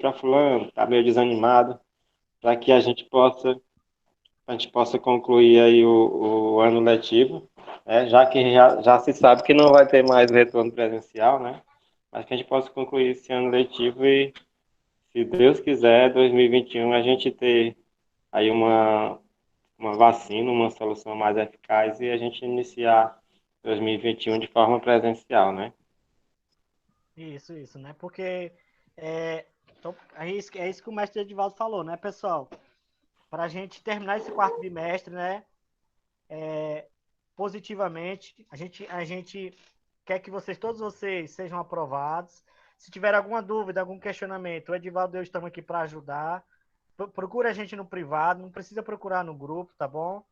para fulano, está meio desanimado, para que a gente possa concluir aí o ano letivo, já que já se sabe que não vai ter mais retorno presencial, né? Mas que a gente possa concluir esse ano letivo e, se Deus quiser, 2021 a gente ter aí uma vacina, uma solução mais eficaz e a gente iniciar 2021 de forma presencial, né? Isso, né? Porque então, é isso que o mestre Edivaldo falou, né, pessoal? Para a gente terminar esse quarto bimestre, né, positivamente, a gente quer que todos vocês sejam aprovados. Se tiver alguma dúvida, algum questionamento, o Edivaldo e eu estamos aqui para ajudar. Procura a gente no privado, não precisa procurar no grupo, tá bom?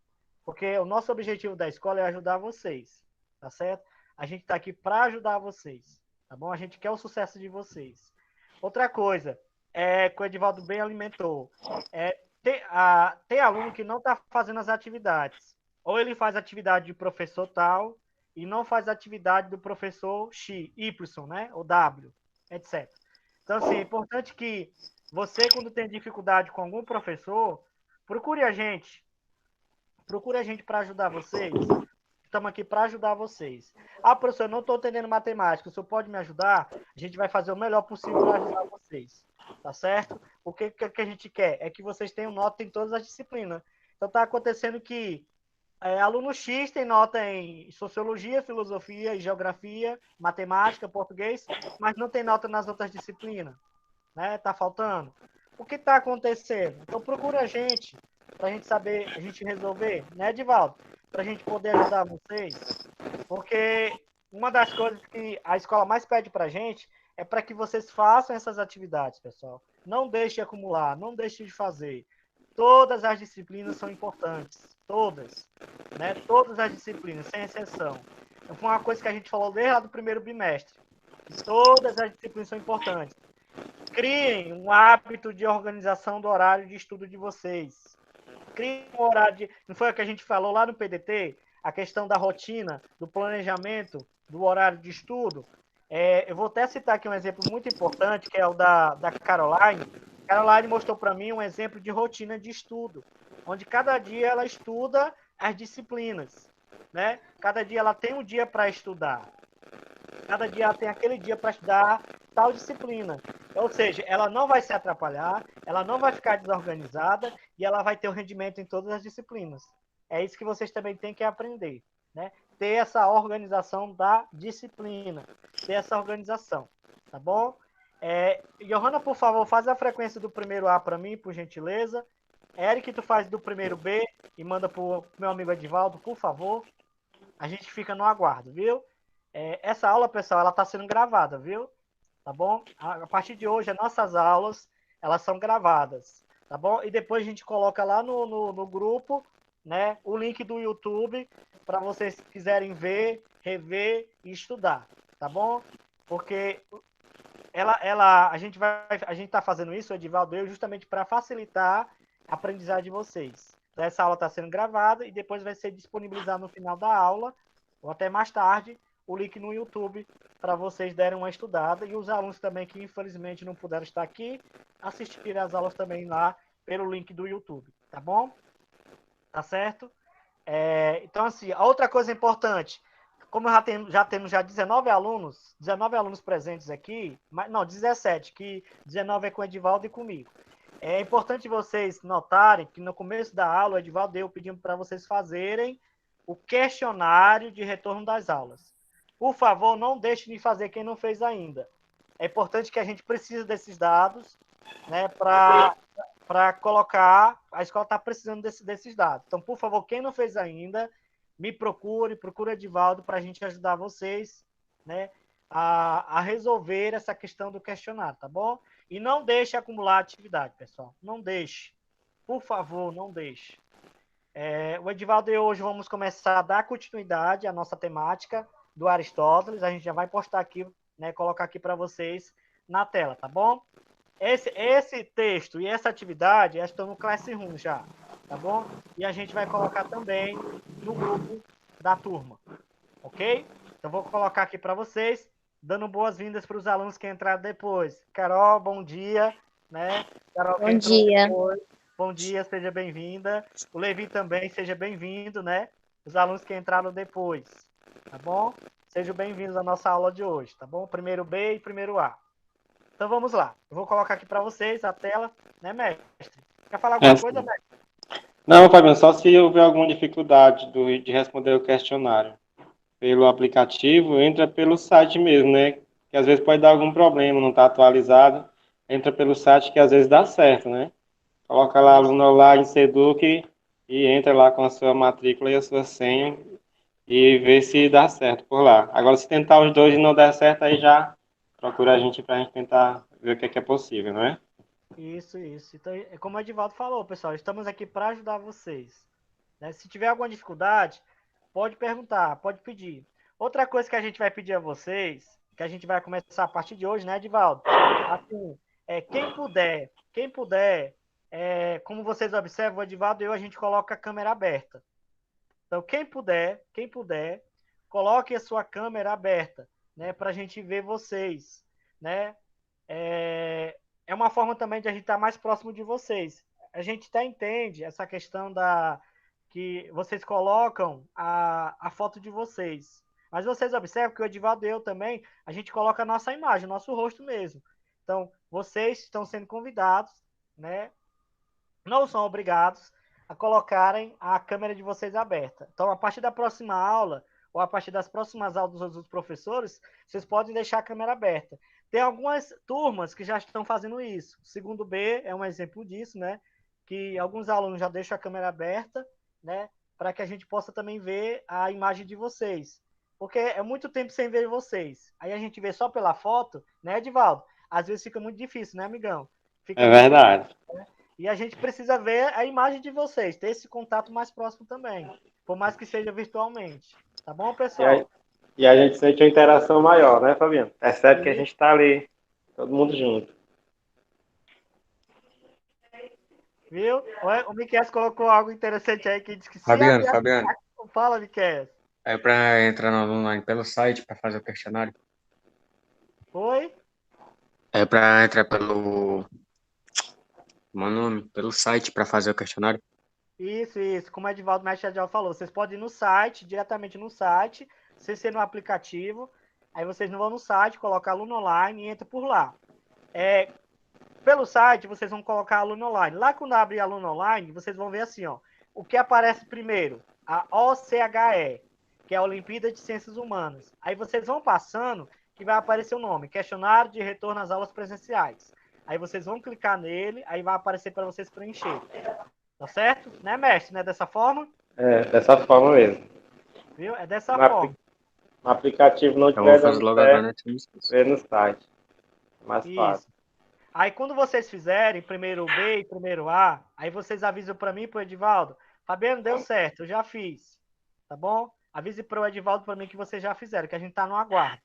Porque o nosso objetivo da escola é ajudar vocês, tá certo? A gente está aqui para ajudar vocês, tá bom? A gente quer o sucesso de vocês. Outra coisa, que o Edivaldo bem alimentou, tem aluno que não está fazendo as atividades. Ou ele faz atividade de professor tal e não faz atividade do professor X, Y, né? Ou W, etc. Então, assim, é importante que você, quando tem dificuldade com algum professor, procure a gente. Procure a gente para ajudar vocês. Estamos aqui para ajudar vocês. Ah, professor, eu não estou entendendo matemática. O senhor pode me ajudar? A gente vai fazer o melhor possível para ajudar vocês. Tá certo? O que a gente quer é que vocês tenham nota em todas as disciplinas. Então, está acontecendo que aluno X tem nota em sociologia, filosofia, geografia, matemática, português, mas não tem nota nas outras disciplinas, né? Tá faltando. O que está acontecendo? Então procura a gente para a gente saber, a gente resolver, né, Edivaldo? Para a gente poder ajudar vocês, porque uma das coisas que a escola mais pede para a gente é para que vocês façam essas atividades, pessoal. Não deixe de acumular, não deixe de fazer. Todas as disciplinas são importantes, todas, né? Todas as disciplinas, sem exceção. Foi uma coisa que a gente falou desde lá do primeiro bimestre. Todas as disciplinas são importantes. Criem um hábito de organização do horário de estudo de vocês. Criem um horário de. Não foi o que a gente falou lá no PDT? A questão da rotina, do planejamento, do horário de estudo. Eu vou até citar aqui um exemplo muito importante, que é o da Caroline. Caroline mostrou para mim um exemplo de rotina de estudo, onde cada dia ela estuda as disciplinas. Né? Cada dia ela tem um dia para estudar. Cada dia ela tem aquele dia para estudar tal disciplina. Ou seja, ela não vai se atrapalhar, ela não vai ficar desorganizada e ela vai ter o rendimento em todas as disciplinas. É isso que vocês também têm que aprender, né? Ter essa organização da disciplina, ter essa organização, tá bom? Johanna, por favor, faz a frequência do primeiro A para mim, por gentileza. Eric, tu faz do primeiro B e manda para o meu amigo Edivaldo, por favor. A gente fica no aguardo, viu? Essa aula, pessoal, ela está sendo gravada, viu? Tá bom? A partir de hoje, as nossas aulas, elas são gravadas, tá bom? E depois a gente coloca lá no grupo, né, o link do YouTube para vocês quiserem ver, rever e estudar, tá bom? Porque a gente está fazendo isso, o Edivaldo e eu, justamente para facilitar a aprendizagem de vocês. Então, essa aula está sendo gravada e depois vai ser disponibilizado no final da aula, ou até mais tarde, o link no YouTube para vocês derem uma estudada e os alunos também que infelizmente não puderam estar aqui, assistirem as aulas também lá pelo link do YouTube, tá bom? Tá certo? Então, assim, a outra coisa importante, como já temos já 19 alunos presentes aqui, não, 17, que 19 é com o Edivaldo e comigo. É importante vocês notarem que no começo da aula, o Edivaldo e eu pedimos para vocês fazerem o questionário de retorno das aulas. Por favor, não deixe de fazer quem não fez ainda. É importante que a gente precise desses dados, né, para colocar. A escola está precisando desses dados. Então, por favor, quem não fez ainda, me procure Edivaldo para a gente ajudar vocês, né, a resolver essa questão do questionário, tá bom? E não deixe acumular atividade, pessoal. Não deixe. Por favor, não deixe. O Edivaldo e eu hoje vamos começar a dar continuidade à nossa temática do Aristóteles. A gente já vai postar aqui, né, colocar aqui para vocês na tela, tá bom? Esse texto e essa atividade estão no Classroom já, tá bom? E a gente vai colocar também no grupo da turma, ok? Então vou colocar aqui para vocês, dando boas-vindas para os alunos que entraram depois. Carol, bom dia. né? Carol que Bom entrou dia. depois. Bom dia, seja bem-vinda. O Levi também, seja bem-vindo, né? Os alunos que entraram depois, tá bom? Sejam bem-vindos à nossa aula de hoje, tá bom? Primeiro B e primeiro A. Então vamos lá. Eu vou colocar aqui para vocês a tela, né, mestre? Quer falar É, alguma coisa, sim. mestre? Não, Fabiano, só se houver alguma dificuldade de responder o questionário pelo aplicativo, entra pelo site mesmo, né? Que às vezes pode dar algum problema, não está atualizado. Entra pelo site que às vezes dá certo, né? Coloca lá Isso, aluno online Seduc e entra lá com a sua matrícula e a sua senha e vê se dá certo por lá. Agora, se tentar os dois e não der certo, aí já procura a gente para a gente tentar ver o que é possível, não é? isso. Então, é como o Edivaldo falou, pessoal, estamos aqui para ajudar vocês, né? Se tiver alguma dificuldade, pode perguntar, pode pedir. Outra coisa que a gente vai pedir a vocês, que a gente vai começar a partir de hoje, né, Edivaldo? Assim, quem puder, como vocês observam, o Edivaldo e eu, a gente coloca a câmera aberta. Então, quem puder, coloque a sua câmera aberta, né, para a gente ver vocês, né? É uma forma também de a gente estar mais próximo de vocês. A gente até entende essa questão da que vocês colocam a foto de vocês. Mas vocês observam que o Edivaldo e eu também, a gente coloca a nossa imagem, o nosso rosto mesmo. Então, vocês estão sendo convidados, né? Não são obrigados a colocarem a câmera de vocês aberta. Então, a partir da próxima aula, ou a partir das próximas aulas dos professores, vocês podem deixar a câmera aberta. Tem algumas turmas que já estão fazendo isso. O segundo B é um exemplo disso, né? Que alguns alunos já deixam a câmera aberta, né? Para que a gente possa também ver a imagem de vocês. Porque é muito tempo sem ver vocês. Aí a gente vê só pela foto, né, Edivaldo? Às vezes fica muito difícil, né, amigão? Fica É muito. verdade. E a gente precisa ver a imagem de vocês, ter esse contato mais próximo também, por mais que seja virtualmente. Tá bom, E a, pessoal? e a gente sente uma interação maior, né, Fabiano? Percebe que a E, gente está ali, todo mundo junto. viu? O Miquel colocou algo interessante aí que diz que se Fabiano, abrir a... Fabiano, Fala, Miquel. é para entrar no online pelo site para fazer o questionário? Foi? É para entrar pelo meu nome, pelo site para fazer o questionário? Isso. Como o Edivaldo Mestre já falou, vocês podem ir no site, diretamente no site, sem ser no aplicativo. Aí vocês não vão no site, colocam aluno online e entra por lá. Pelo site, vocês vão colocar aluno online. Lá quando abrir aluno online, vocês vão ver assim, ó, o que aparece primeiro? A OCHE, que é a Olimpíada de Ciências Humanas. Aí vocês vão passando, que vai aparecer o nome, Questionário de Retorno às Aulas Presenciais. Aí vocês vão clicar nele, aí vai aparecer para vocês preencher. Tá certo? Né, mestre? Não é dessa forma? É, dessa forma mesmo. Viu? É dessa No, apli- forma. no aplicativo não Então eu vou estiver fazer dando logo agora, certo, né? Que eu me esqueço. vê no site. Mais fácil. Isso. Aí quando vocês fizerem primeiro B e primeiro A, aí vocês avisam para mim e para o Edivaldo. Fabiano, deu certo, eu já fiz. Tá bom? Avise para o Edivaldo para mim que vocês já fizeram, que a gente tá no aguardo,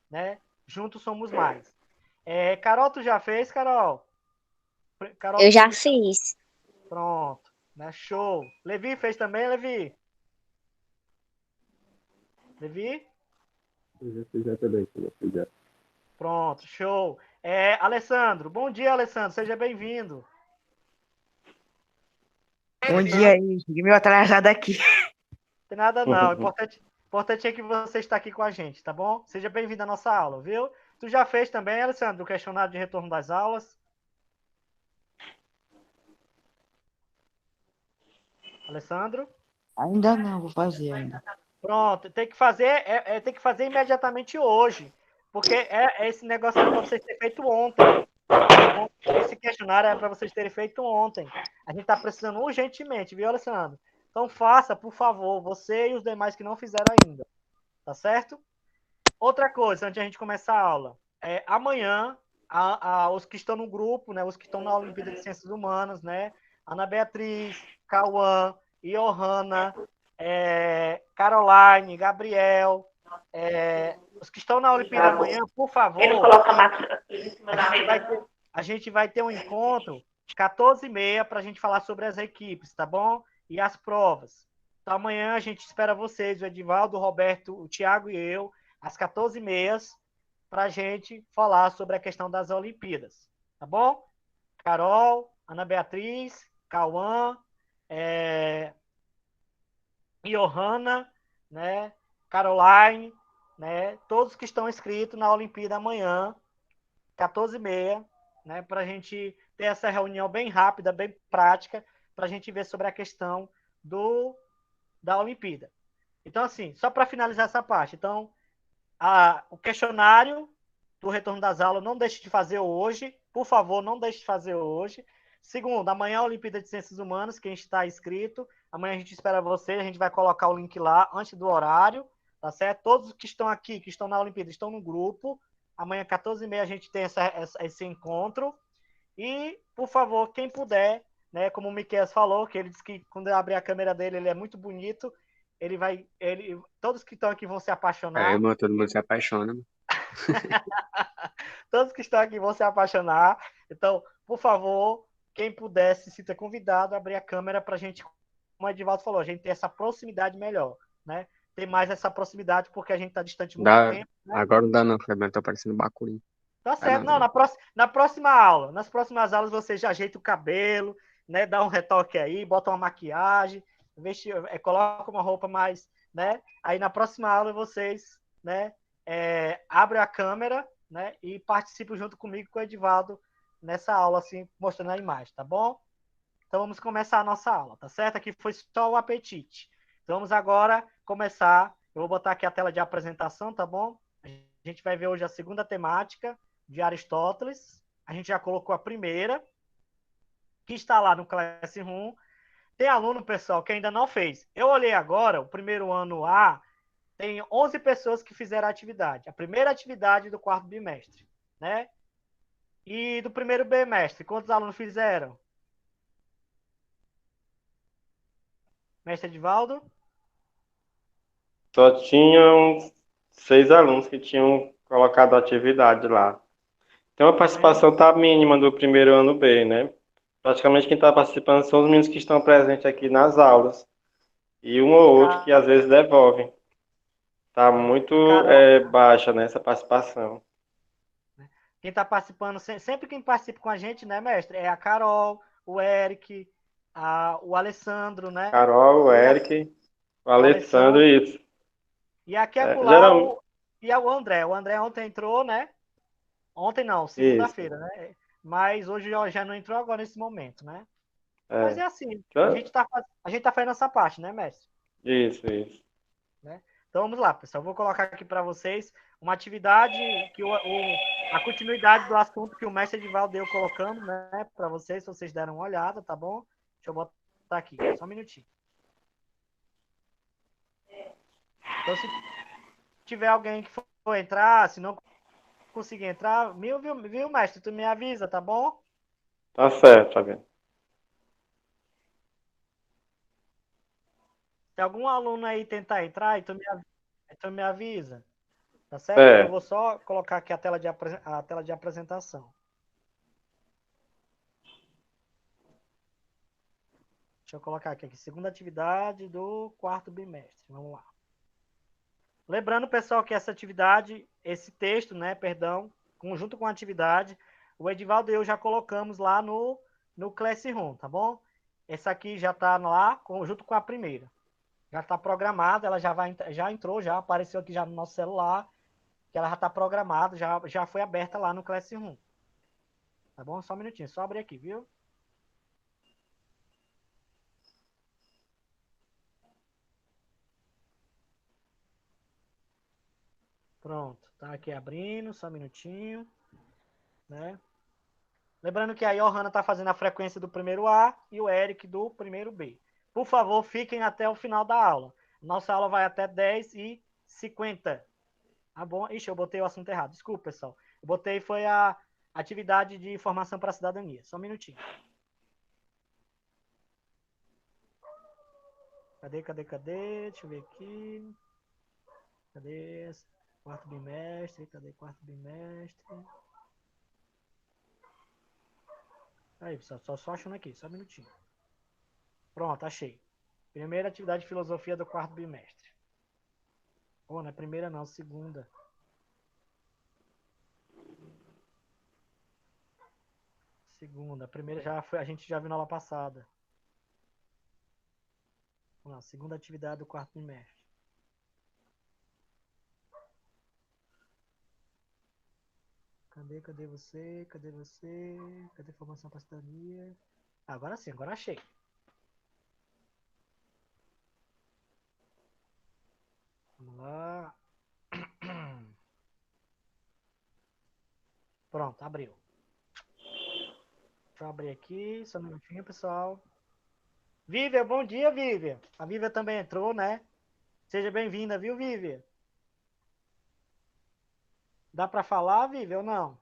né? Juntos somos mais. Carol, tu já fez, Carol? Carol, Eu já tu... fiz. Pronto, né? Show. Levi fez também, Levi? Levi? Já também, já. Pronto, show. Alessandro, bom dia, Alessandro, seja bem-vindo. Bom dia aí, cheguei meio atrasado aqui. Não tem nada não, importante é que você está aqui com a gente, tá bom? Seja bem-vindo à nossa aula, viu? Tu já fez também, Alessandro, o questionário de retorno das aulas? Alessandro? Ainda não, vou fazer ainda. Pronto, tem que fazer imediatamente hoje, porque esse negócio era para vocês terem feito ontem. Tá bom? Esse questionário era para vocês terem feito ontem. A gente está precisando urgentemente, viu, Alessandro? Então faça, por favor, você e os demais que não fizeram ainda, tá certo? Outra coisa, antes de a gente começar a aula, amanhã, os que estão no grupo, né, os que estão na Olimpíada de Ciências Humanas, né, Ana Beatriz, Cauã, Johanna, Caroline, Gabriel, os que estão na Olimpíada amanhã, por favor, a gente vai ter um encontro 14h30 para a gente falar sobre as equipes, tá bom? E as provas. Então amanhã a gente espera vocês, o Edivaldo, o Roberto, o Thiago e eu, às 14h30, para a gente falar sobre a questão das Olimpíadas. Tá bom? Carol, Ana Beatriz, Cauã, é, Johanna, né? Caroline, né? Todos que estão inscritos na Olimpíada amanhã, 14h30, né? Para a gente ter essa reunião bem rápida, bem prática, para a gente ver sobre a questão da Olimpíada. Então, assim, só para finalizar essa parte. Então, o questionário do retorno das aulas não deixe de fazer hoje. Por favor, não deixe de fazer hoje. Segundo, amanhã é a Olimpíada de Ciências Humanas, quem está inscrito. Amanhã a gente espera você, a gente vai colocar o link lá antes do horário, tá certo? Todos que estão aqui, que estão na Olimpíada, estão no grupo. Amanhã, 14h30, a gente tem esse encontro. E, por favor, quem puder, né, como o Miquel falou, que ele disse que quando eu abrir a câmera dele, ele é muito bonito. Todos que estão aqui vão se apaixonar. Mano, todo mundo se apaixona, mano. Todos que estão aqui vão se apaixonar. Então, por favor, quem puder, se sinta convidado a abrir a câmera para a gente, como o Edivaldo falou, a gente ter essa proximidade melhor, né? Ter mais essa proximidade porque a gente está distante muito Dá... tempo, né? Agora não dá não, Fabiano, tá parecendo Bacuri. Tá Dá certo. não, Não, não. na próxima aula, nas próximas aulas você já ajeita o cabelo, né? Dá um retoque aí, bota uma maquiagem, coloca uma roupa mais, né? Aí na próxima aula vocês, né? Abrem a câmera, né? E participam junto comigo com o Edivaldo nessa aula, assim, mostrando a imagem, tá bom? Então vamos começar a nossa aula, tá certo? Aqui foi só o apetite. Então vamos agora começar. Eu vou botar aqui a tela de apresentação, tá bom? A gente vai ver hoje a segunda temática de Aristóteles. A gente já colocou a primeira, que está lá no Classroom. Tem aluno, pessoal, que ainda não fez. Eu olhei agora, o primeiro ano A, tem 11 pessoas que fizeram a atividade. A primeira atividade do quarto bimestre, né? E do primeiro bimestre, quantos alunos fizeram? Mestre Edivaldo? Só tinham 6 alunos que tinham colocado a atividade lá. Então a Apenas. participação tá mínima do primeiro ano B, né? Praticamente quem está participando são os meninos que estão presentes aqui nas aulas. E um ou outro que às vezes devolvem. Tá muito Carol, baixa nessa participação. quem está participando, sempre quem participa com a gente, né, mestre? É a Carol, o Eric, o Alessandro, né? Carol, o E Eric, o o Alessandro, Alessandro. isso. E aqui acolá Geral, e é o André. O André ontem entrou, né? Ontem não, isso. segunda-feira, né? Mas hoje já não entrou agora nesse momento, né? Mas É. é assim, Então, a gente tá fazendo essa parte, né, mestre? isso, isso. Né? Então vamos lá, pessoal. Eu vou colocar aqui para vocês uma atividade que a continuidade do assunto que o mestre Edivaldo deu colocando, né, para vocês, se vocês deram uma olhada, tá bom? Deixa eu botar aqui, só um minutinho. Então, se tiver alguém que for entrar, se não conseguir entrar, viu, mestre? Tu me avisa, tá bom? Tá certo, Fabiano. Se algum aluno aí tentar entrar, tu me avisa, tá certo? Que eu vou Certo. só colocar aqui a tela de apresentação. Deixa eu colocar aqui, segunda atividade do quarto bimestre. Vamos lá. Lembrando, pessoal, que essa atividade, esse texto, né, perdão, junto com a atividade, o Edivaldo e eu já colocamos lá no Classroom, tá bom? Essa aqui já está lá, junto com a primeira. Já está programada, ela já entrou, já apareceu aqui já no nosso celular, que ela já está programada, já foi aberta lá no Classroom. Tá bom? Só um minutinho, só abrir aqui, viu? Pronto, tá aqui abrindo, só um minutinho, né? Lembrando que a Johanna está fazendo a frequência do primeiro A e o Eric do primeiro B. Por favor, fiquem até o final da aula. Nossa aula vai até 10h50. Tá bom? Ixi, eu botei o assunto errado. Desculpa, pessoal. Eu botei foi a atividade de formação para a cidadania. Só um minutinho. Cadê? Deixa eu ver aqui. Cadê? Quarto bimestre. Cadê quarto bimestre? Aí, pessoal, só achando aqui. Só um minutinho. Pronto, achei. Primeira atividade de filosofia do quarto bimestre. Oh, não é primeira não, segunda. Segunda. A primeira já foi, a gente já viu na aula passada. Vamos lá, segunda atividade do quarto trimestre. Cadê você? Cadê você? Cadê formação para cidadania? Agora sim, agora achei. Vamos lá. Pronto, abriu. Deixa eu abrir aqui, só um minutinho, pessoal. Vívia, bom dia, Vívia. A Vívia também entrou, né? Seja bem-vinda, viu, Vívia? Dá para falar, Vívia, ou não?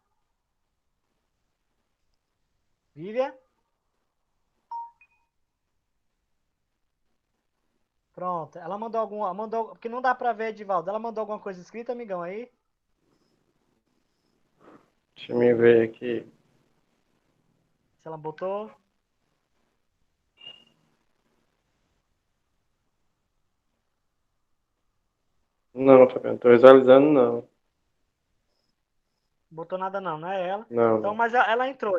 Vívia? Pronto. Ela mandou alguma. Mandou, porque não dá para ver, Edivaldo. Ela mandou alguma coisa escrita, amigão, aí? Deixa eu ver aqui. Se ela botou. Não, tá vendo? Tô visualizando, não. Botou nada não, não é ela. Não, Então, não. mas ela entrou.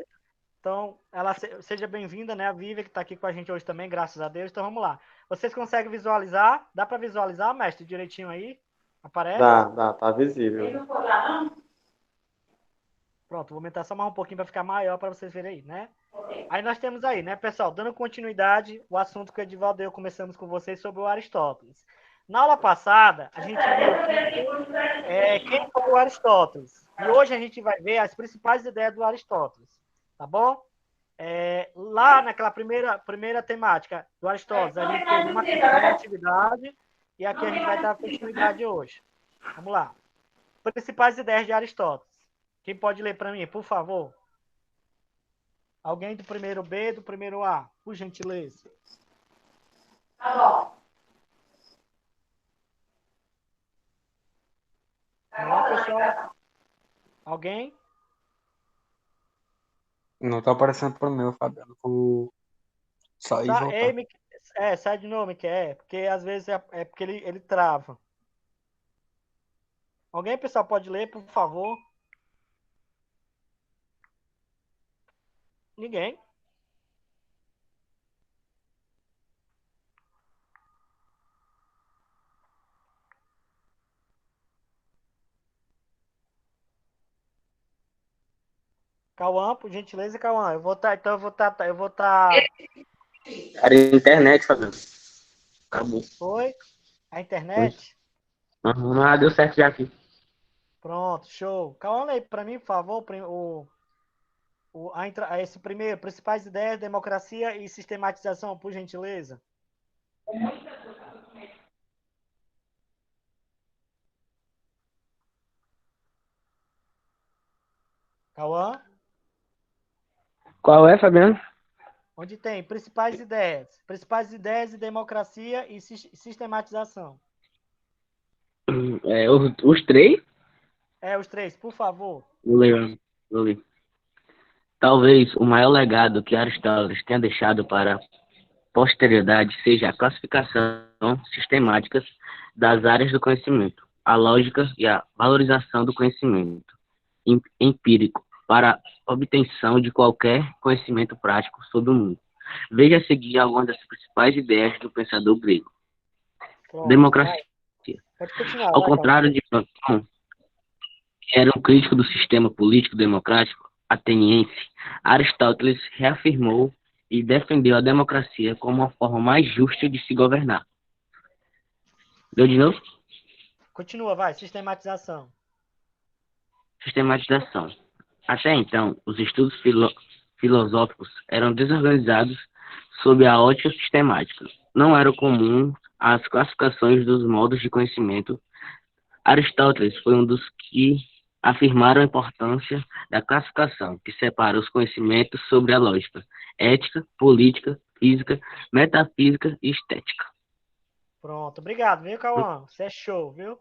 Então, ela seja bem-vinda, né? A Vívia, que está aqui com a gente hoje também, graças a Deus. Então, vamos lá. Vocês conseguem visualizar? Dá para visualizar, mestre, direitinho aí? Aparece? Tá visível. Pronto, vou aumentar só mais um pouquinho para ficar maior para vocês verem aí, né? Aí nós temos aí, né, pessoal, dando continuidade, o assunto que o Edivaldo e eu começamos com vocês sobre o Aristóteles. Na aula passada, a gente viu quem foi o Aristóteles. E hoje a gente vai ver as principais ideias do Aristóteles, tá bom? Lá naquela primeira temática do Aristóteles, a gente teve uma atividade e aqui a gente vai dar continuidade hoje. Vamos lá. Principais ideias de Aristóteles. Quem pode ler para mim, por favor? Alguém do primeiro B, do primeiro A, por gentileza. Vamos lá, pessoal. Alguém? Não tá aparecendo pro meu, Fabiano. Vou sair e voltar. Sai de novo, porque às vezes é porque ele trava. Alguém, pessoal, pode ler, por favor? Ninguém. Cauã, por gentileza, Cauã. Eu vou estar. Era internet, Fabiano. Acabou. Foi? A Foi. internet? Ah, deu certo já aqui. Pronto, show. Cauã, lê para mim, por favor, esse primeiro, principais ideias, democracia e sistematização, por gentileza. Cauã? Qual é, Fabiano? Onde tem principais ideias e democracia e sistematização. Os três? Os três, por favor. Vou ler. Talvez o maior legado que Aristóteles tenha deixado para a posteridade seja a classificação sistemática das áreas do conhecimento, a lógica e a valorização do conhecimento empírico para a obtenção de qualquer conhecimento prático sobre o mundo. Veja a seguir algumas das principais ideias do pensador grego. Pronto, Democracia. pode continuar. Ao contrário de Platão, que era um crítico do sistema político democrático ateniense, Aristóteles reafirmou e defendeu a democracia como uma forma mais justa de se governar. Deu de novo? Continua, vai. Sistematização. Sistematização. Até então, os estudos filosóficos eram desorganizados sob a ótica sistemática. Não era comum as classificações dos modos de conhecimento. Aristóteles foi um dos que afirmaram a importância da classificação, que separa os conhecimentos sobre a lógica, ética, política, física, metafísica e estética. Pronto, obrigado, viu, Cauã? Você é show, viu?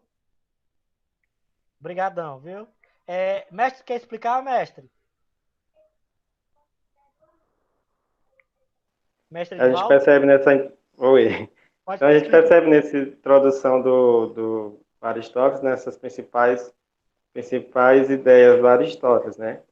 Obrigadão, viu? Mestre, quer explicar, mestre? Mestre A gente Edivaldo? percebe nessa. Oi. Pode Então a gente explicar. percebe nessa introdução do Aristóteles, nessas principais ideias do Aristóteles, né?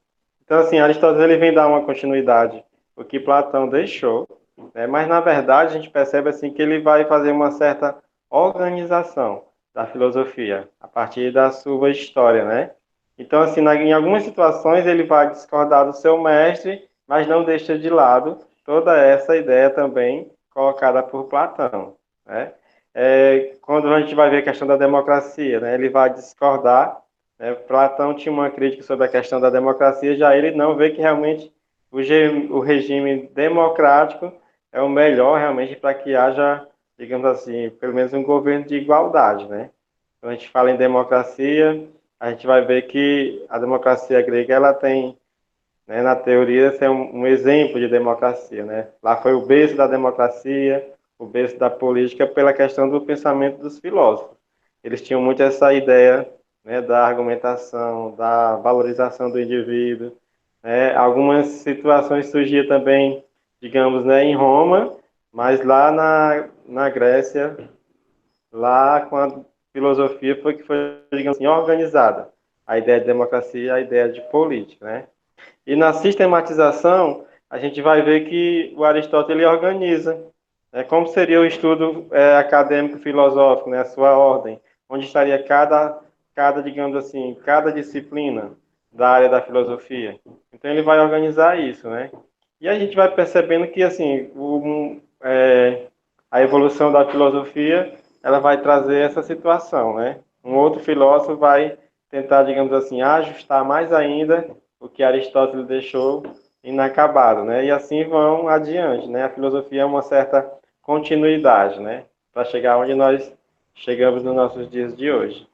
Então, assim, Aristóteles ele vem dar uma continuidade o que Platão deixou, né? Mas, na verdade, a gente percebe assim que ele vai fazer uma certa organização da filosofia a partir da sua história, né? Então, assim, em algumas situações ele vai discordar do seu mestre, mas não deixa de lado toda essa ideia também colocada por Platão, né? Quando a gente vai ver a questão da democracia, né? Ele vai discordar, né? Platão tinha uma crítica sobre a questão da democracia, já ele não vê que realmente o regime democrático é o melhor realmente para que haja, digamos assim, pelo menos um governo de igualdade, né? Quando a gente fala em democracia, a gente vai ver que a democracia grega ela tem, né, na teoria, ser um exemplo de democracia, né? Lá foi o berço da democracia, o berço da política pela questão do pensamento dos filósofos. Eles tinham muito essa ideia, né, da argumentação, da valorização do indivíduo, né? Algumas situações surgiam também, digamos, né, em Roma, mas lá na Grécia, lá com a filosofia foi que foi, digamos assim, organizada. A ideia de democracia e a ideia de política, né? E na sistematização, a gente vai ver que o Aristóteles ele organiza, né, como seria o estudo acadêmico filosófico, né, a sua ordem, onde estaria digamos assim, cada disciplina da área da filosofia. Então ele vai organizar isso, né? E a gente vai percebendo que assim, a evolução da filosofia, ela vai trazer essa situação, né? Um outro filósofo vai tentar, digamos assim, ajustar mais ainda o que Aristóteles deixou inacabado, né? E assim vão adiante, né? A filosofia é uma certa continuidade, né? Para chegar onde nós chegamos nos nossos dias de hoje.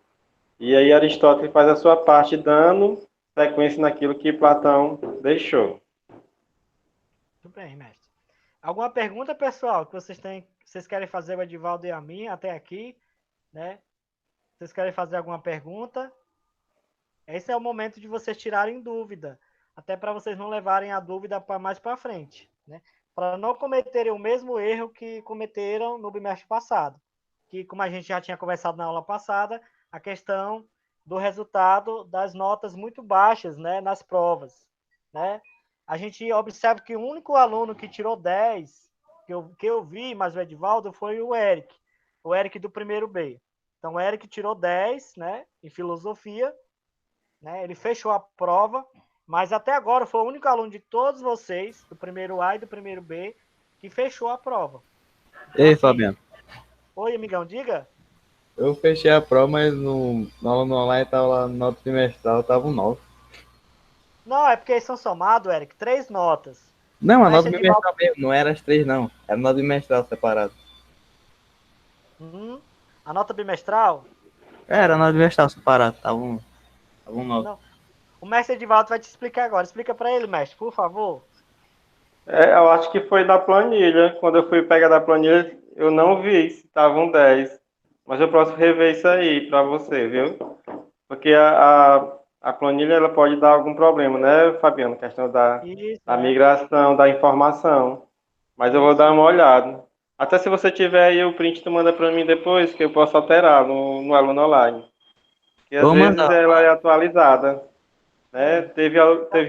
E aí Aristóteles faz a sua parte dando sequência naquilo que Platão deixou. Muito bem, mestre. Alguma pergunta, pessoal, que vocês querem fazer o Edivaldo e a mim até aqui, né? Vocês querem fazer alguma pergunta? Esse é o momento de vocês tirarem dúvida, até para vocês não levarem a dúvida para mais para frente, né? Para não cometerem o mesmo erro que cometeram no bimestre passado, que como a gente já tinha conversado na aula passada, a questão do resultado das notas muito baixas, né, nas provas, né? A gente observa que o único aluno que tirou 10, que eu vi, mas o Edivaldo, foi o Eric do primeiro B. Então, o Eric tirou 10, né, em filosofia, né? Ele fechou a prova, mas até agora foi o único aluno de todos vocês, do primeiro A e do primeiro B, que fechou a prova. Então, Ei, assim, Fabiano, oi, amigão, diga. eu fechei a prova, mas no aula online tava lá, nota trimestral, tava um 9. Não, é porque eles são somados, Eric, 3 notas. Não, a nota Mestre Edivaldo, bimestral mesmo, não era as 3 não, era a nota bimestral separada. a nota bimestral? Era a nota bimestral separada, tava um 9. Não. O mestre Edivaldo vai te explicar agora. Explica para ele, mestre, por favor. Eu acho que foi da planilha. Quando eu fui pegar da planilha, eu não vi se estava um 10. Mas eu posso rever isso aí para você, viu? Porque a planilha ela pode dar algum problema, né, Fabiano? Questão Isso, da migração, da informação. Mas eu vou dar uma olhada. Até se você tiver aí o print, tu manda para mim depois, que eu posso alterar no aluno online. Porque às Vou vezes mandar. ela é atualizada, né? Teve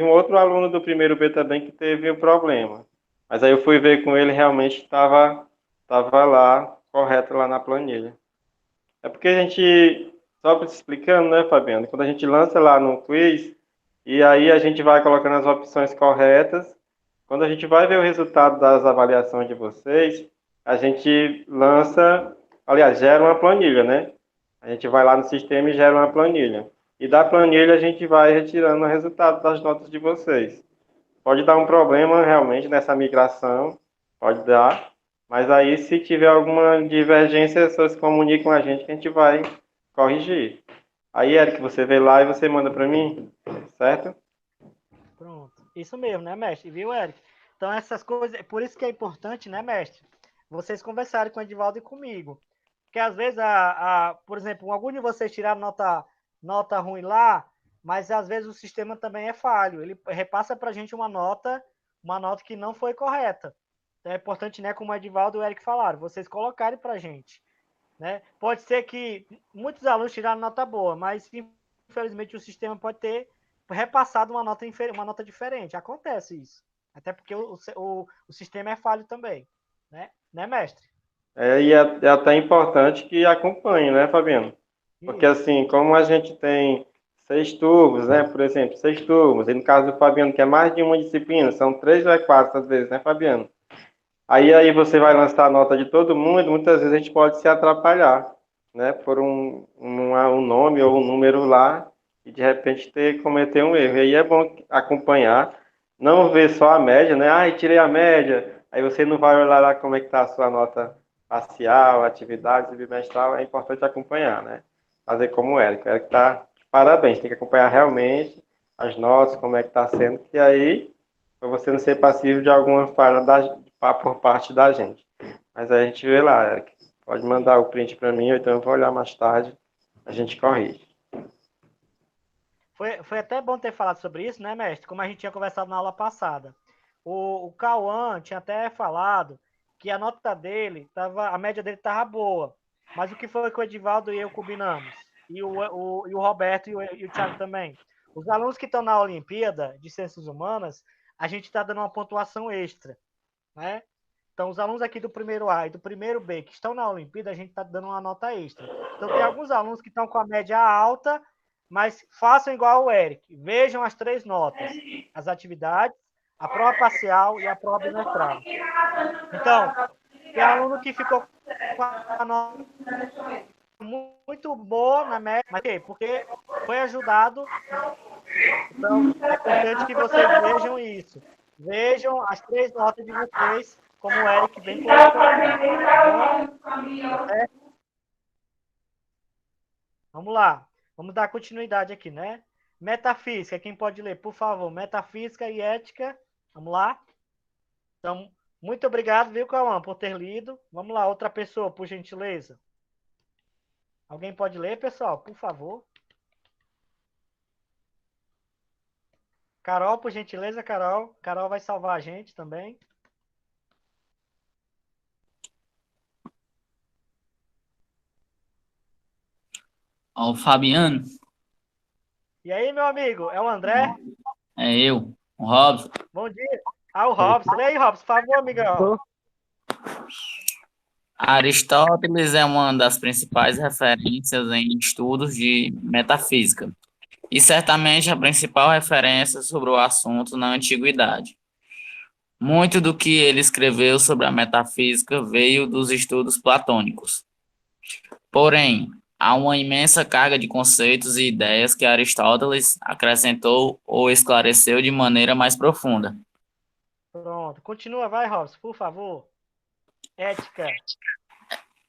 um outro aluno do primeiro B também que teve um problema. Mas aí eu fui ver com ele, realmente estava lá, correto lá na planilha. É porque a gente, só te explicando, né, Fabiano? Quando a gente lança lá no quiz, e aí a gente vai colocando as opções corretas, quando a gente vai ver o resultado das avaliações de vocês, a gente lança, aliás, gera uma planilha, né? A gente vai lá no sistema e gera uma planilha. E da planilha a gente vai retirando o resultado das notas de vocês. Pode dar um problema realmente nessa migração, pode dar, mas aí se tiver alguma divergência, as pessoas comunicam a gente que a gente vai corrigir. Aí, Eric, você vê lá e você manda para mim, certo? Pronto. Isso mesmo, né, mestre? Viu, Eric? Então, essas coisas. Por isso que é importante, né, mestre? Vocês conversarem com o Edivaldo e comigo. Porque às vezes, por exemplo, algum de vocês tiraram nota ruim lá, mas às vezes o sistema também é falho. Ele repassa para a gente uma nota que não foi correta. Então é importante, né, como o Edivaldo e o Eric falaram, vocês colocarem para a gente. Né? Pode ser que muitos alunos tiraram nota boa, mas infelizmente o sistema pode ter repassado uma nota diferente. Acontece isso. Até porque o sistema é falho também. Né, mestre? E é até importante que acompanhe, né, Fabiano? Porque assim, como a gente tem 6 turmas, né? Por exemplo, 6 turmas, e no caso do Fabiano, que é mais de uma disciplina, são 3 ou 4 às vezes, né, Fabiano? Aí você vai lançar a nota de todo mundo, muitas vezes a gente pode se atrapalhar, né? Por um nome ou um número lá, e de repente cometer um erro. E aí é bom acompanhar, não ver só a média, né? Ah, tirei a média. Aí você não vai olhar lá como é que está a sua nota parcial, atividade, bimestral, é importante acompanhar, né? Fazer como o Érico. O Érico está parabéns, tem que acompanhar realmente as notas, como é que está sendo, que aí, para você não ser passivo de alguma falha por parte da gente. Mas aí a gente vê lá, Érico. Pode mandar o print para mim, ou então eu vou olhar mais tarde, a gente corrige. Foi até bom ter falado sobre isso, né, mestre? Como a gente tinha conversado na aula passada. O Cauã tinha até falado que a nota dele a média dele estava boa. Mas o que foi que o Edivaldo e eu combinamos? E o Roberto e o Thiago também. Os alunos que estão na Olimpíada de Ciências Humanas, a gente está dando uma pontuação extra, né? Então, os alunos aqui do primeiro A e do primeiro B que estão na Olimpíada, a gente está dando uma nota extra. Então, tem alguns alunos que estão com a média alta, mas façam igual o Eric. Vejam as 3 notas. As atividades, a prova parcial e a prova bimestral. Então, tem aluno que ficou com a nota muito boa na média, mas porque foi ajudado. Então, é importante que vocês vejam isso. Vejam as 3 notas de vocês, como o Eric bem colocou aqui. Tá bom? Vamos lá. Vamos dar continuidade aqui, né? Metafísica, quem pode ler, por favor? Metafísica e ética. Vamos lá? Então, muito obrigado, viu, Cauã, por ter lido. Vamos lá, outra pessoa, por gentileza. Alguém pode ler, pessoal? Por favor. Carol, por gentileza, Carol. Carol vai salvar a gente também. Ó, o Fabiano, E aí, meu amigo? É o André? é eu, o Robson. Bom dia. O Robson. Lê aí, Robson, por favor, amigão. Aristóteles é uma das principais referências em estudos de metafísica e certamente a principal referência sobre o assunto na antiguidade. Muito do que ele escreveu sobre a metafísica veio dos estudos platônicos. Porém, há uma imensa carga de conceitos e ideias que Aristóteles acrescentou ou esclareceu de maneira mais profunda. Pronto. Continua, vai, Robson, por favor. Ética.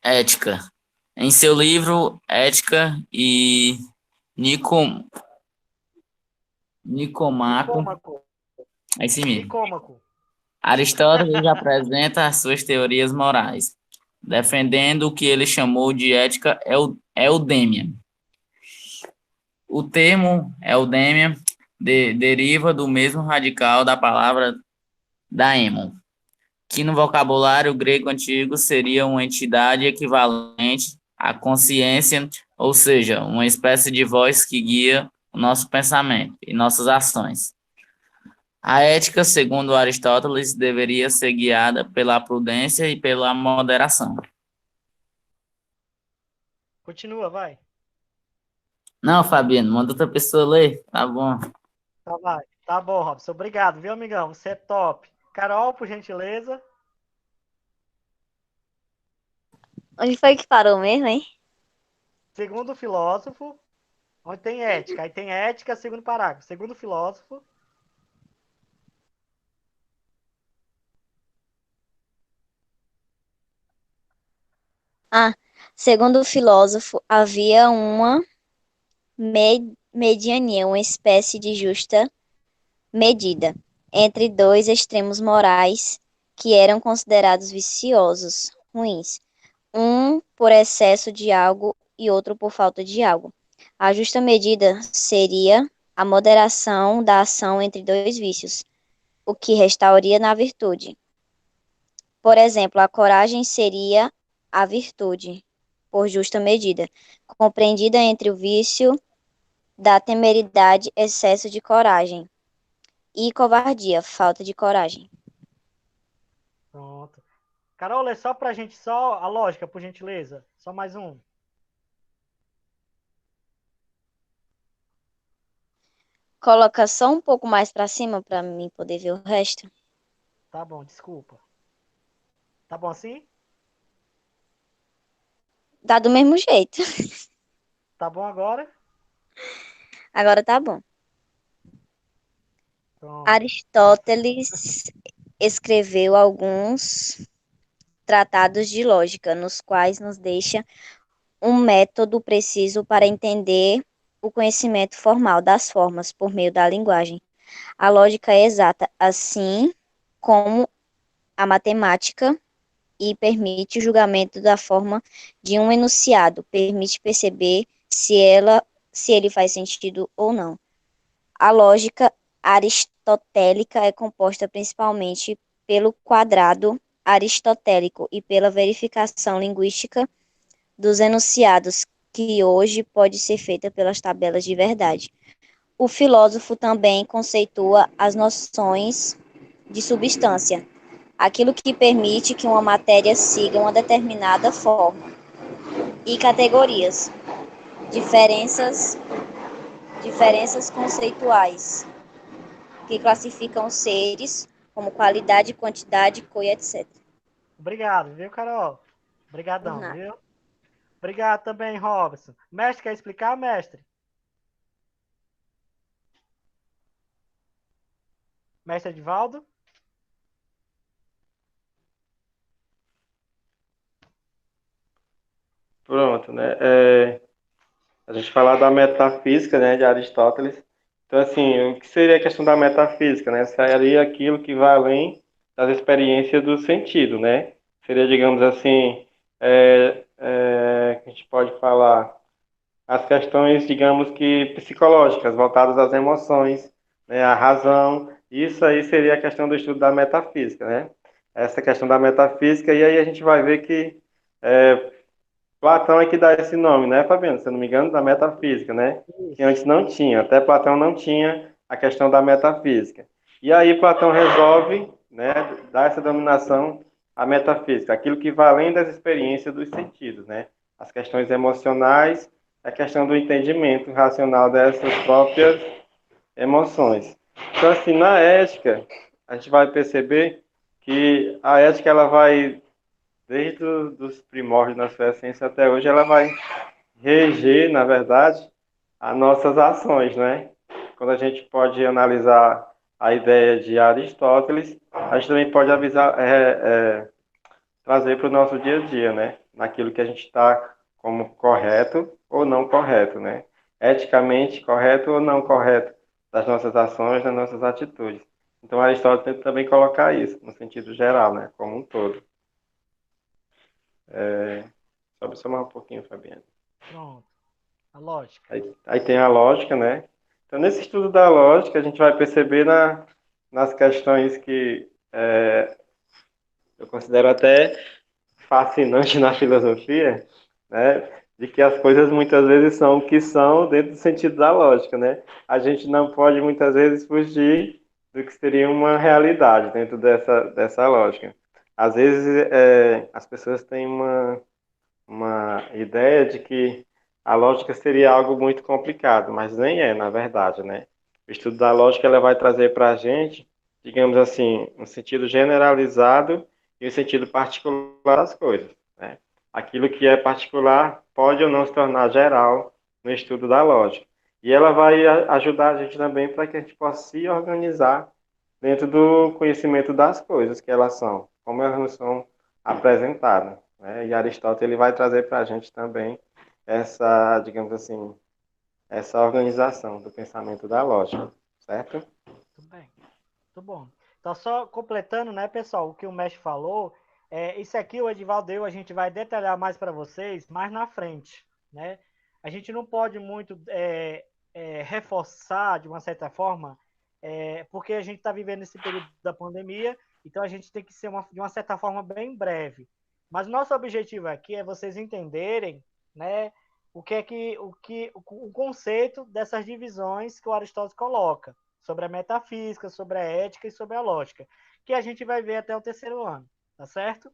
Ética. Em seu livro Ética e Nicomaco, Nicômaco. é esse mesmo. Nicômaco. Aristóteles apresenta as suas teorias morais, defendendo o que ele chamou de ética eudêmia. O termo eudêmia deriva do mesmo radical da palavra daemon, que no vocabulário grego antigo seria uma entidade equivalente à consciência, ou seja, uma espécie de voz que guia o nosso pensamento e nossas ações. A ética, segundo Aristóteles, deveria ser guiada pela prudência e pela moderação. Continua, vai. Não, Fabiano, manda outra pessoa ler, tá bom. Tá, vai. Tá bom, Robson. Obrigado, viu, amigão? Você é top. Carol, por gentileza. Onde foi que parou mesmo, hein? Segundo filósofo, onde tem ética. Aí tem ética, segundo parágrafo. Segundo filósofo. Segundo o filósofo, havia uma mediania, uma espécie de justa medida entre 2 extremos morais que eram considerados viciosos, ruins, um por excesso de algo e outro por falta de algo. A justa medida seria a moderação da ação entre 2 vícios, o que restauraria na virtude. Por exemplo, a coragem seria a virtude, por justa medida, compreendida entre o vício da temeridade, excesso de coragem. E covardia, falta de coragem. Pronto. Carol, lê só pra gente só a lógica, por gentileza. Só mais um. Coloca só um pouco mais pra cima pra mim poder ver o resto. Tá bom, desculpa. Tá bom assim? Tá do mesmo jeito. Tá bom agora? Agora tá bom. Pronto. Aristóteles escreveu alguns tratados de lógica, nos quais nos deixa um método preciso para entender o conhecimento formal das formas por meio da linguagem. A lógica é exata, assim como a matemática, e permite o julgamento da forma de um enunciado, permite perceber se ele faz sentido ou não. A lógica aristotélica é composta principalmente pelo quadrado aristotélico e pela verificação linguística dos enunciados, que hoje pode ser feita pelas tabelas de verdade. O filósofo também conceitua as noções de substância, aquilo que permite que uma matéria siga uma determinada forma, e categorias, diferenças, diferenças conceituais, que classificam os seres como qualidade, quantidade, cor, etc. Obrigado, viu, Carol? Por Obrigadão, nada. viu? Obrigado também, Robson. Mestre, quer explicar, mestre? Mestre Edivaldo? Pronto, né? A gente falar da metafísica, né, de Aristóteles. Então, assim, o que seria a questão da metafísica, né? Seria aquilo que vai além das experiências do sentido, né? Seria, digamos assim, a gente pode falar as questões, digamos que psicológicas, voltadas às emoções, né, à razão. Isso aí seria a questão do estudo da metafísica, né? Essa questão da metafísica, e aí a gente vai ver que é, Platão é que dá esse nome, né, Fabiano? Se eu não me engano, da metafísica, né? Que Isso. antes não tinha, até Platão não tinha a questão da metafísica. E aí Platão resolve, né, dar essa denominação à metafísica, aquilo que vai além das experiências dos sentidos, né? As questões emocionais, a questão do entendimento racional dessas próprias emoções. Então, assim, na ética, a gente vai perceber que a ética ela vai desde os primórdios da sua essência até hoje, ela vai reger, na verdade, as nossas ações, né? Quando a gente pode analisar a ideia de Aristóteles, a gente também pode trazer para o nosso dia a dia, né? Naquilo que a gente está como correto ou não correto, né? Eticamente correto ou não correto das nossas ações, das nossas atitudes. Então, Aristóteles tenta também colocar isso, no sentido geral, né? Como um todo. Só observar um pouquinho, Fabiano. Pronto. A lógica. Aí tem a lógica, né? Então, nesse estudo da lógica, a gente vai perceber nas questões que eu considero até fascinante na filosofia, né? De que as coisas muitas vezes são o que são dentro do sentido da lógica, né? A gente não pode muitas vezes fugir do que seria uma realidade dentro dessa lógica. Às vezes, as pessoas têm uma ideia de que a lógica seria algo muito complicado, mas nem é, na verdade, né? O estudo da lógica ela vai trazer para a gente, digamos assim, um sentido generalizado e um sentido particular das coisas, né? Aquilo que é particular pode ou não se tornar geral no estudo da lógica. E ela vai ajudar a gente também para que a gente possa se organizar dentro do conhecimento das coisas que elas são, como elas nos são apresentadas, né? E Aristóteles ele vai trazer para a gente também essa, digamos assim, essa organização do pensamento da lógica, certo? Tudo bem. Muito bom. Então, só completando, né, pessoal, o que o mestre falou, isso aqui o Edivaldo deu, a gente vai detalhar mais para vocês mais na frente, né? A gente não pode muito reforçar, de uma certa forma, porque a gente está vivendo esse período da pandemia, então a gente tem que ser, de uma certa forma, bem breve. Mas o nosso objetivo aqui é vocês entenderem, né, o conceito dessas divisões que o Aristóteles coloca sobre a metafísica, sobre a ética e sobre a lógica, que a gente vai ver até o terceiro ano, tá certo?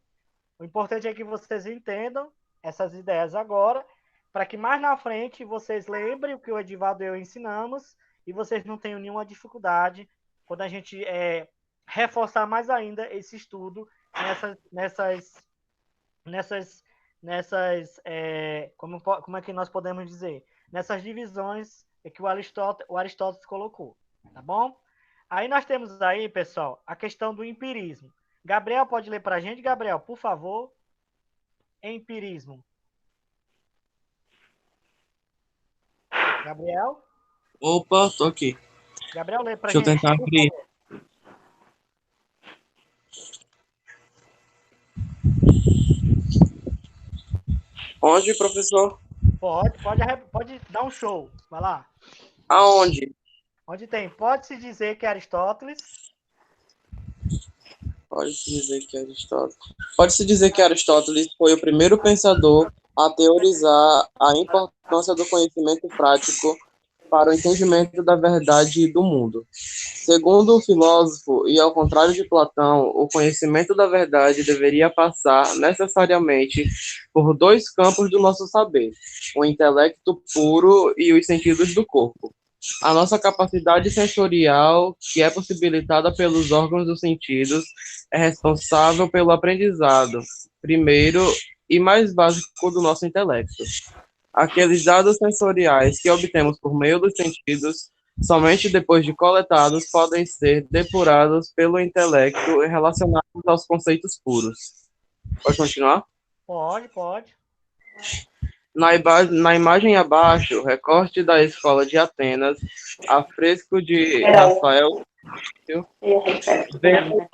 O importante é que vocês entendam essas ideias agora, para que mais na frente vocês lembrem o que o Edivaldo e eu ensinamos e vocês não tenham nenhuma dificuldade quando a gente reforçar mais ainda esse estudo como é que nós podemos dizer? Nessas divisões que o Aristóteles colocou, tá bom? Aí nós temos aí, pessoal, a questão do empirismo. Gabriel, pode ler para a gente, Gabriel, por favor? Empirismo. Gabriel? Opa, tô aqui. Gabriel, lê para a Deixa eu gente, tentar por abrir. favor. Onde, professor? Pode dar um show. Vai lá. Aonde? Onde tem? Pode-se dizer que Aristóteles. Pode-se dizer que Aristóteles. Pode-se dizer que Aristóteles foi o primeiro pensador a teorizar a importância do conhecimento prático para o entendimento da verdade e do mundo. Segundo o filósofo, e ao contrário de Platão, o conhecimento da verdade deveria passar necessariamente por dois campos do nosso saber: o intelecto puro e os sentidos do corpo. A nossa capacidade sensorial, que é possibilitada pelos órgãos dos sentidos, é responsável pelo aprendizado, primeiro e mais básico do nosso intelecto. Aqueles dados sensoriais que obtemos por meio dos sentidos, somente depois de coletados, podem ser depurados pelo intelecto e relacionados aos conceitos puros. Pode continuar? Pode. Na imagem abaixo, recorte da escola de Atenas, afresco de Rafael, vemos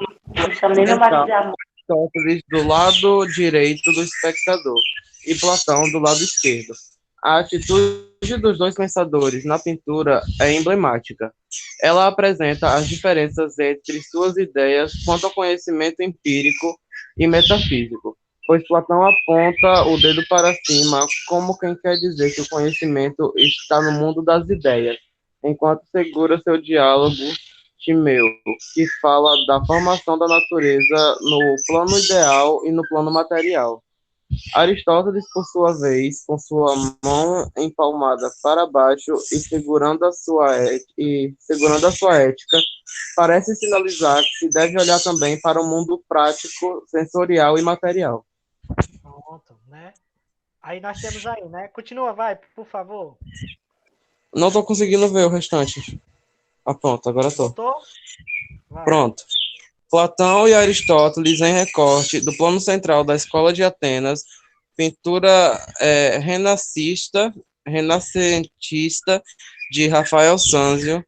Aristóteles do lado direito do espectador e Platão do lado esquerdo. A atitude dos dois pensadores na pintura é emblemática. Ela apresenta as diferenças entre suas ideias quanto ao conhecimento empírico e metafísico, pois Platão aponta o dedo para cima como quem quer dizer que o conhecimento está no mundo das ideias, enquanto segura seu diálogo Timeu, que fala da formação da natureza no plano ideal e no plano material. Aristóteles, por sua vez, com sua mão empalmada para baixo e segurando a sua ética, parece sinalizar que se deve olhar também para o mundo prático, sensorial e material. Pronto, né? Aí nós temos aí, né? Continua, vai, por favor. Não estou conseguindo ver o restante. Ah, pronto, agora estou. Voltou? Vai. Pronto. Platão e Aristóteles em recorte do plano central da Escola de Atenas, pintura renascentista de Rafael Sanzio.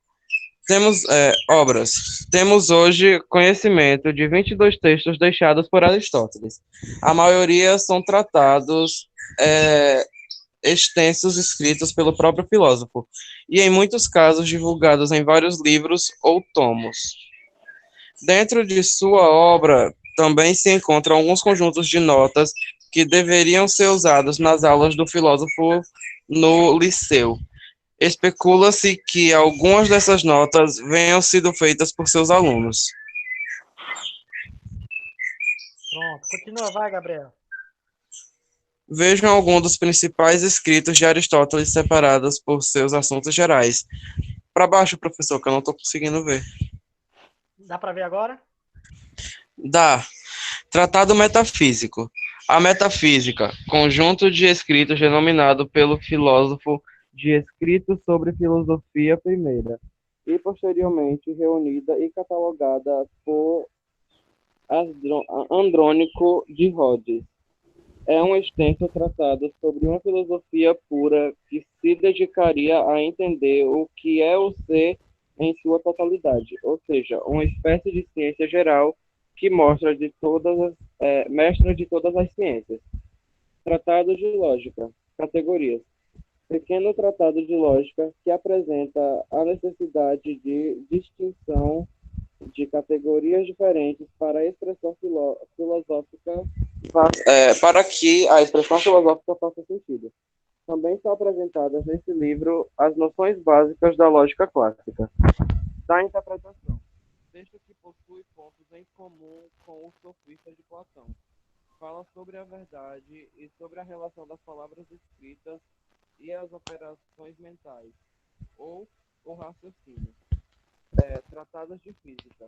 Temos obras. Temos hoje conhecimento de 22 textos deixados por Aristóteles. A maioria são tratados extensos escritos pelo próprio filósofo, e em muitos casos divulgados em vários livros ou tomos. Dentro de sua obra também se encontram alguns conjuntos de notas que deveriam ser usados nas aulas do filósofo no liceu. Especula-se que algumas dessas notas venham sido feitas por seus alunos. Pronto, continua, vai, Gabriel. Vejam alguns dos principais escritos de Aristóteles separados por seus assuntos gerais. Para baixo, professor, que eu não estou conseguindo ver. Dá para ver agora? Dá. Tratado metafísico. A metafísica, conjunto de escritos denominado pelo filósofo de escritos sobre filosofia primeira, e posteriormente reunida e catalogada por Andrônico de Rhodes. É um extenso tratado sobre uma filosofia pura que se dedicaria a entender o que é o ser em sua totalidade, ou seja, uma espécie de ciência geral que mestra de todas as ciências. Tratado de lógica, categorias. Pequeno tratado de lógica que apresenta a necessidade de distinção de categorias diferentes para a expressão filosófica, para que a expressão filosófica faça sentido. Também são apresentadas nesse livro as noções básicas da lógica clássica, da interpretação, texto que possui pontos em comum com os sofistas de Platão. Fala sobre a verdade e sobre a relação das palavras escritas e as operações mentais, ou o raciocínio. Tratados de física.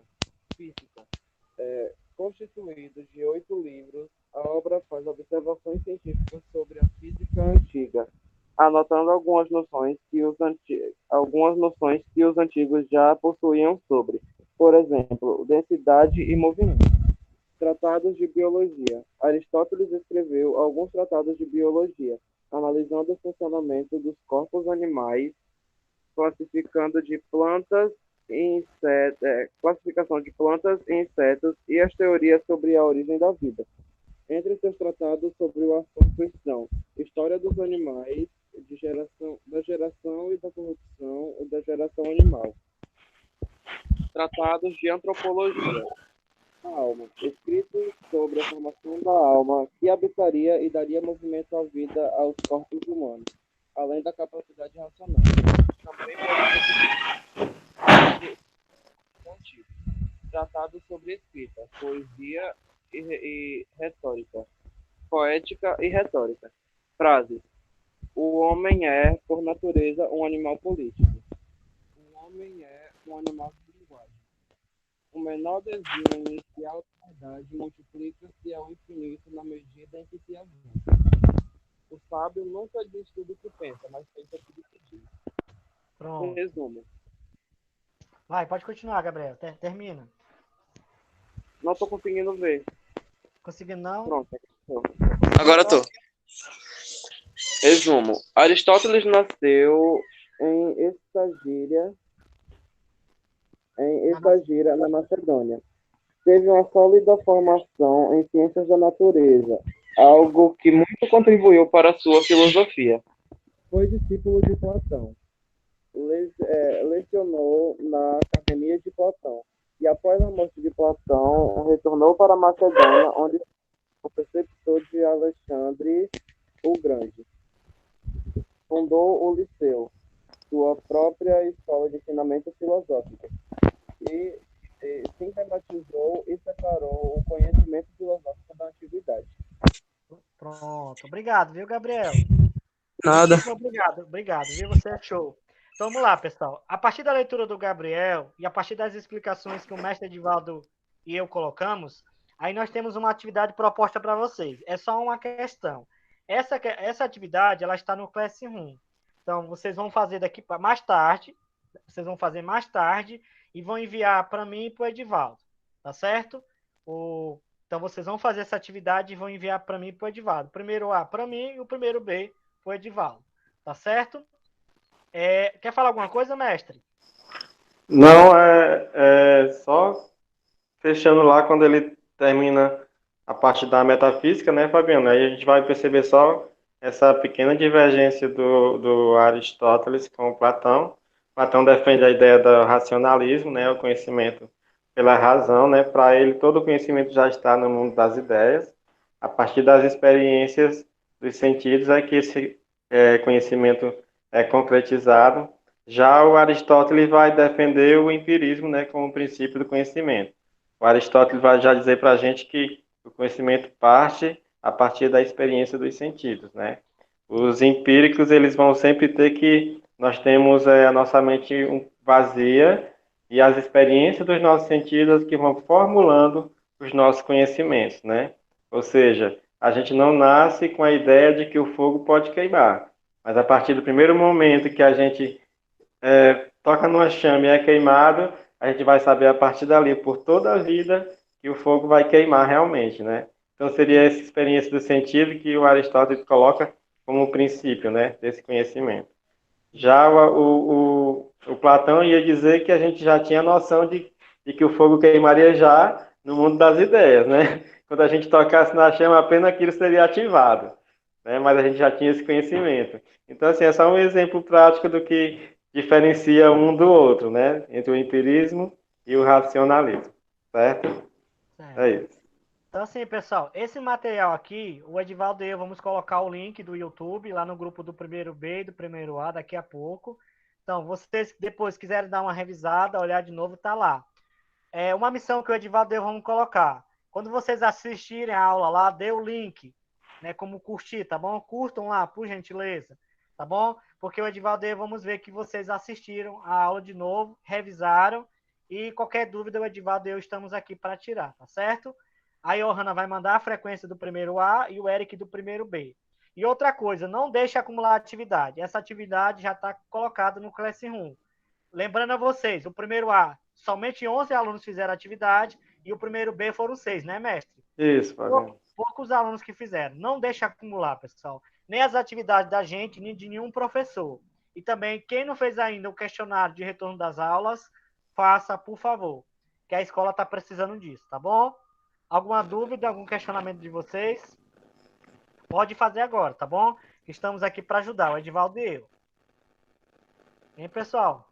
Constituído de 8 livros, a obra faz observações científicas sobre a física antiga, anotando algumas noções que os antigos já possuíam sobre, por exemplo, densidade e movimento. Tratados de biologia. Aristóteles escreveu alguns tratados de biologia, analisando o funcionamento dos corpos animais, classificando de plantas e classificação de plantas e insetos e as teorias sobre a origem da vida. Entre seus tratados sobre o assunto estão História dos animais, da geração e da corrupção da geração animal. Tratados de antropologia. A alma, escritos sobre a formação da alma, que habitaria e daria movimento à vida aos corpos humanos, além da capacidade racional. Também pode ser antigo. Tratado sobre escrita, poesia e retórica, poética e retórica. Frases. O homem é, por natureza, um animal político. O homem é um animal de linguagem. O menor desvio inicial da verdade multiplica-se ao infinito na medida em que se avança. O sábio nunca diz tudo o que pensa, mas pensa tudo o que diz. Pronto. Resumo. Vai, pode continuar, Gabriel. Termina. Não estou conseguindo ver. Conseguindo não? Pronto. Agora estou. Resumo. Aristóteles nasceu em Estagira, na Macedônia. Teve uma sólida formação em ciências da natureza, algo que muito contribuiu para a sua filosofia. Foi discípulo de Platão. Lecionou na Academia de Platão e, após a morte de Platão, retornou para a Macedônia, onde foi o preceptor de Alexandre o Grande. Fundou o Liceu, sua própria escola de ensinamento filosófico, e sistematizou e separou o conhecimento filosófico da antiguidade. Pronto. Obrigado, viu, Gabriel? Nada. Obrigado, viu? Você é show. Então vamos lá, pessoal. A partir da leitura do Gabriel e a partir das explicações que o mestre Edivaldo e eu colocamos, aí nós temos uma atividade proposta para vocês. É só uma questão. Essa atividade, ela está no Classroom. Então, vocês vão fazer daqui para mais tarde. Vocês vão fazer mais tarde e vão enviar para mim e para o Edivaldo. Tá certo? Então, vocês vão fazer essa atividade e vão enviar para mim e para o Edivaldo. O primeiro A para mim e o primeiro B para o Edivaldo. Tá certo? Quer falar alguma coisa, mestre? Não, só fechando lá quando ele termina a parte da metafísica, né, Fabiano? Aí a gente vai perceber só essa pequena divergência do Aristóteles com o Platão. Platão defende a ideia do racionalismo, né, o conhecimento pela razão, né? Para ele, todo o conhecimento já está no mundo das ideias. A partir das experiências dos sentidos é que esse conhecimento é concretizado. Já o Aristóteles vai defender o empirismo, né, como princípio do conhecimento. O Aristóteles vai já dizer para a gente que o conhecimento parte a partir da experiência dos sentidos, né? Os empíricos, eles vão sempre ter que nós temos a nossa mente vazia e as experiências dos nossos sentidos que vão formulando os nossos conhecimentos, né? Ou seja, a gente não nasce com a ideia de que o fogo pode queimar, mas a partir do primeiro momento que a gente toca numa chama e é queimado, a gente vai saber a partir dali, por toda a vida, que o fogo vai queimar realmente, né? Então seria essa experiência do sentido que o Aristóteles coloca como princípio, né, desse conhecimento. Já o Platão ia dizer que a gente já tinha noção de que o fogo queimaria já no mundo das ideias, né? Quando a gente tocasse na chama, apenas aquilo seria ativado, né? Mas a gente já tinha esse conhecimento. Então, assim, é só um exemplo prático do que diferencia um do outro, né? Entre o empirismo e o racionalismo, certo? É isso. Então, assim, pessoal, esse material aqui, o Edivaldo e eu vamos colocar o link do YouTube lá no grupo do primeiro B e do primeiro A daqui a pouco. Então, vocês que depois quiserem dar uma revisada, olhar de novo, tá lá. É uma missão que o Edivaldo e eu vamos colocar. Quando vocês assistirem a aula lá, dê o link, né, como curtir, tá bom? Curtam lá, por gentileza, tá bom? Porque o Edivaldo e eu vamos ver que vocês assistiram a aula de novo, revisaram, e qualquer dúvida, o Edivaldo e eu estamos aqui para tirar, tá certo? A Johanna vai mandar a frequência do primeiro A e o Eric do primeiro B. E outra coisa, não deixe acumular atividade. Essa atividade já está colocada no Classroom. Lembrando a vocês, o primeiro A, somente 11 alunos fizeram atividade e o primeiro B foram 6, né, mestre? Isso, Fabiano. Poucos alunos que fizeram. Não deixe acumular, pessoal. Nem as atividades da gente, nem de nenhum professor. E também, quem não fez ainda o questionário de retorno das aulas, faça, por favor. Que a escola está precisando disso, tá bom? Alguma dúvida, algum questionamento de vocês? Pode fazer agora, tá bom? Estamos aqui para ajudar, o Edivaldo e eu. Hein, pessoal?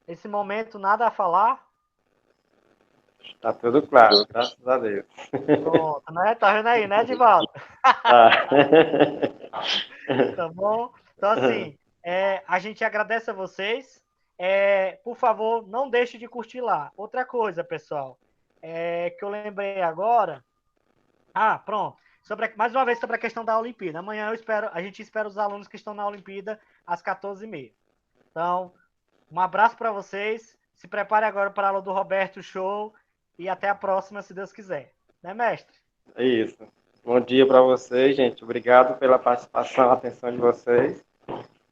Nesse momento, nada a falar? Tá tudo claro, graças a Deus. Pronto, né? Tá vendo aí, né, Edivaldo? Tá. Tá bom? Então, assim, a gente agradece a vocês. Por favor, não deixe de curtir lá. Outra coisa, pessoal, que eu lembrei agora. Ah, pronto. Mais uma vez sobre a questão da Olimpíada. Amanhã a gente espera os alunos que estão na Olimpíada às 14h30. Então, um abraço para vocês. Se prepare agora para a aula do Roberto Show. E até a próxima, se Deus quiser. Né, mestre? É isso. Bom dia para vocês, gente. Obrigado pela participação, atenção de vocês.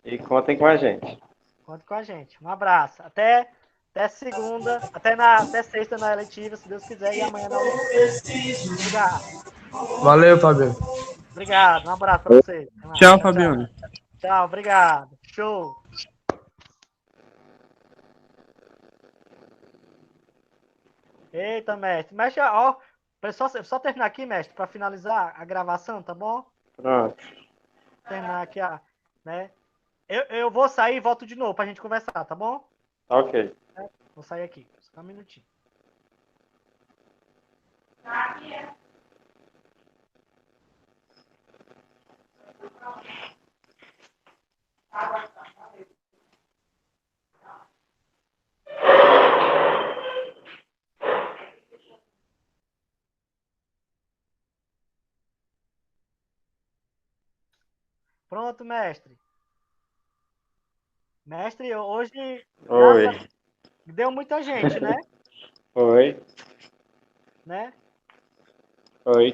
E contem com a gente. Conte com a gente. Um abraço. Até segunda, até sexta na eletiva, se Deus quiser, e amanhã na Olimpíada. Obrigado. Valeu, Fabiano. Obrigado. Um abraço para vocês. Tchau, Fabiano. Tchau, obrigado. Show. Eita, mestre. Mestre, ó, só terminar aqui, mestre, para finalizar a gravação, tá bom? Pronto. Terminar aqui, né? Eu vou sair e volto de novo pra gente conversar, tá bom? Ok. Vou sair aqui. Só um minutinho. Pronto, mestre. Mestre, hoje Oi. deu muita gente, né? Oi. Né? Oi.